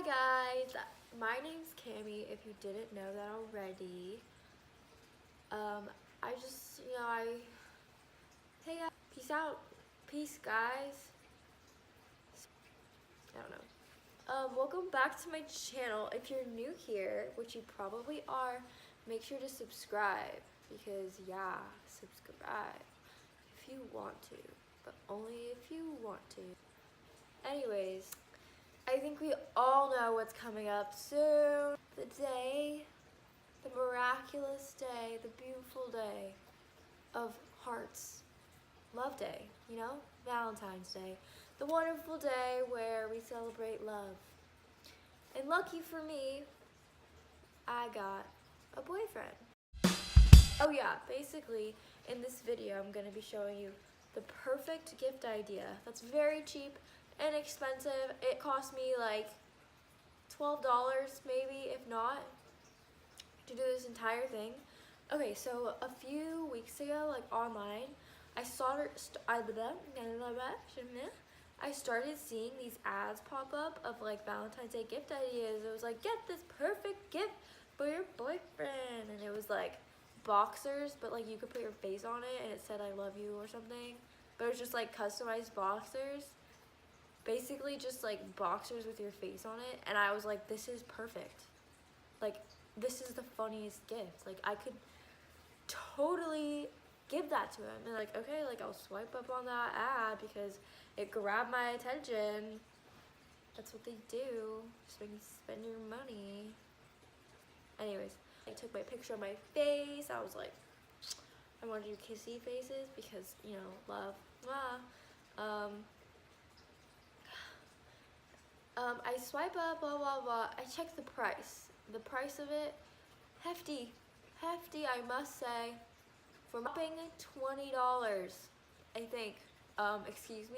Hi guys, my name's Cami, if you didn't know that already. Hey guys, peace out. Peace guys. I don't know. Welcome back to my channel. If you're new here, which you probably are, make sure to subscribe because yeah, subscribe if you want to, but only if you want to. Anyways, I think we all know what's coming up soon. The miraculous day, the beautiful day of hearts. Love Day, you know? Valentine's Day. The wonderful day where we celebrate love. And lucky for me, I got a boyfriend. Oh yeah, basically, in this video, I'm gonna be showing you the perfect gift idea that's very cheap, inexpensive. It cost me like $12 maybe, if not, to do this entire thing. Okay, so a few weeks ago, like online, I started seeing these ads pop up of like Valentine's Day gift ideas. It was like, get this perfect gift for your boyfriend, and it was like boxers, but like you could put your face on it and it said I love you or something, but it was just like customized boxers, basically just like boxers with your face on it. And I was like, this is perfect, like this is the funniest gift, like I could totally give that to him. And like, okay, like I'll swipe up on that ad because it grabbed my attention. That's what they do, just make you spend your money. Anyways, I took my picture of my face. I was like, I want to do kissy faces because, you know, love. I swipe up, blah, blah, blah. I check the price. The price of it, hefty, I must say, for whopping $20, I think. Excuse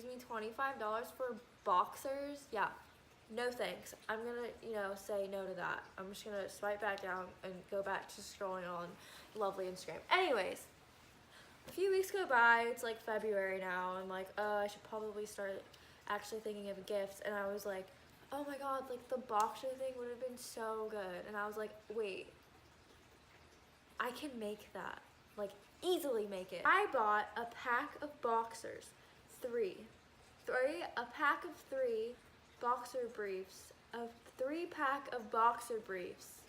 me, $25 for boxers? Yeah, no thanks. I'm gonna, say no to that. I'm just gonna swipe back down and go back to scrolling on lovely Instagram. Anyways, a few weeks go by, it's like February now. I'm like, I should probably start actually thinking of gifts. And I was like, oh my god, like the boxer thing would have been so good. And I was like, wait, I can make that, like easily make it. I bought a pack of boxers, a pack of three boxer briefs, a 3-pack of boxer briefs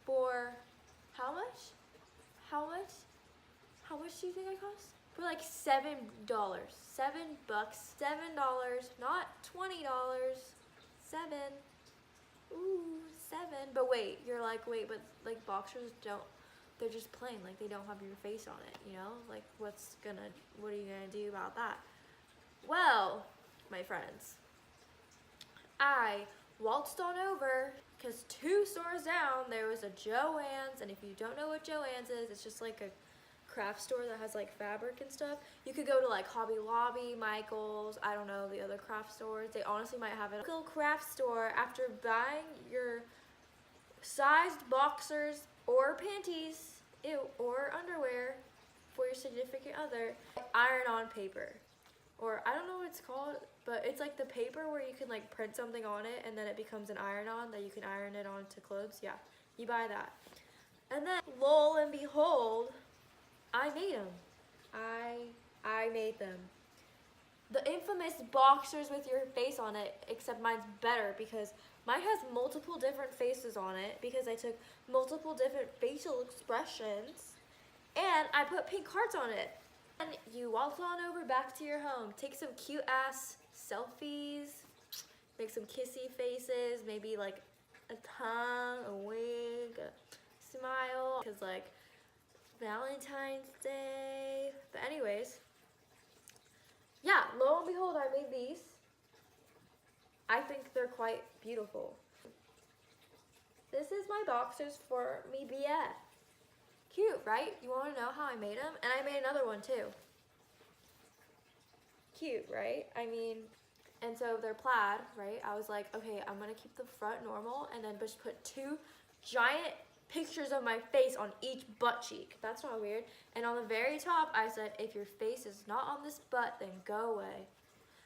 for how much? How much do you think I cost? For like $7. $7, not $20. 7. Ooh, 7. But wait, you're like, wait, but like boxers don't, they're just plain, like they don't have your face on it, you know? Like what are you gonna do about that? Well, my friends, I waltzed on over because 2 stores down there was a Joann's. And if you don't know what Joann's is, it's just like a craft store that has like fabric and stuff. You could go to like Hobby Lobby, Michael's, I don't know, the other craft stores. They honestly might have a local craft store. After buying your sized boxers or panties, or underwear for your significant other, iron-on paper. Or I don't know what it's called, but it's like the paper where you can like print something on it and then it becomes an iron-on that you can iron it onto clothes. Yeah, you buy that. And then, lo and behold, I made them. I made them. The infamous boxers with your face on it, except mine's better because mine has multiple different faces on it because I took multiple different facial expressions and I put pink hearts on it. And you waltz on over back to your home, take some cute ass selfies, make some kissy faces, maybe like a tongue, a wink, a smile, cause like Valentine's Day. But anyways, yeah, lo and behold, I made these. I think they're quite beautiful. This is my boxers for me BF. Cute, right? You want to know how I made them? And I made another one too. Cute, right? I mean, and so they're plaid, right? I was like, okay, I'm going to keep the front normal and then just put 2 giant pictures of my face on each butt cheek. That's not weird. And on the very top, I said, if your face is not on this butt, then go away.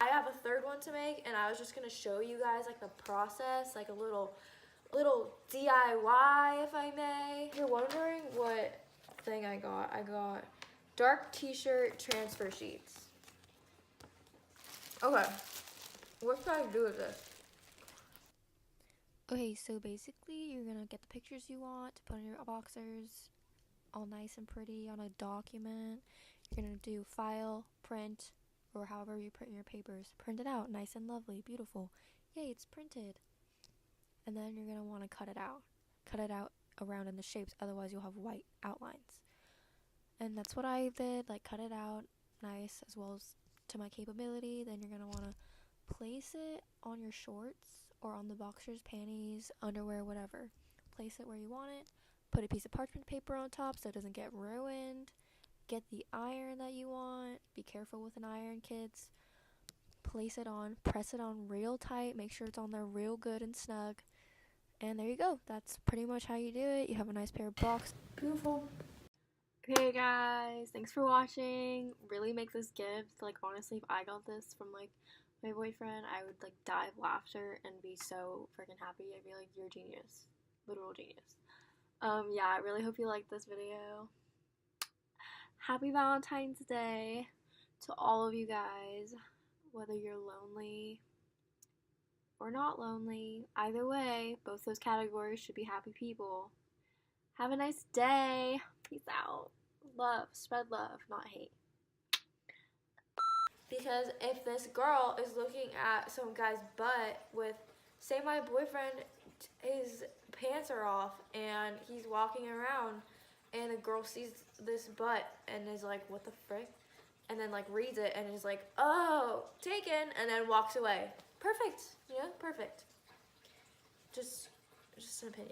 I have a third one one to make, and I was just gonna show you guys like the process, like a little DIY, if I may. If you're wondering what thing I got dark t-shirt transfer sheets. Okay, what should I do with this? Okay, so basically you're gonna get the pictures you want to put in your boxers, all nice and pretty on a document. You're gonna do file, print, or however you print your papers. Print it out, nice and lovely, beautiful. Yay, it's printed. And then you're gonna wanna cut it out. Cut it out around in the shapes, otherwise you'll have white outlines. And that's what I did, like cut it out nice as well as to my capability. Then you're gonna wanna place it on your shorts or on the boxers, panties, underwear, whatever. Place it where you want it. Put a piece of parchment paper on top so it doesn't get ruined. Get the iron that you want. Be careful with an iron, kids. Place it on. Press it on real tight. Make sure it's on there real good and snug. And there you go. That's pretty much how you do it. You have a nice pair of boxers. Beautiful. Okay guys, thanks for watching. Really make this gift. Like honestly, if I got this from like my boyfriend, I would like die of laughter and be so freaking happy. I'd be like, you're a genius. Literal genius. Yeah, I really hope you liked this video. Happy Valentine's Day to all of you guys, whether you're lonely or not lonely. Either way, both those categories should be happy people. Have a nice day. Peace out. Love. Spread love, not hate. Because if this girl is looking at some guy's butt with, say my boyfriend, his pants are off and he's walking around and a girl sees this butt and is like, what the frick? And then like reads it and is like, oh, taken, and then walks away. Perfect. Yeah, perfect. Just an opinion.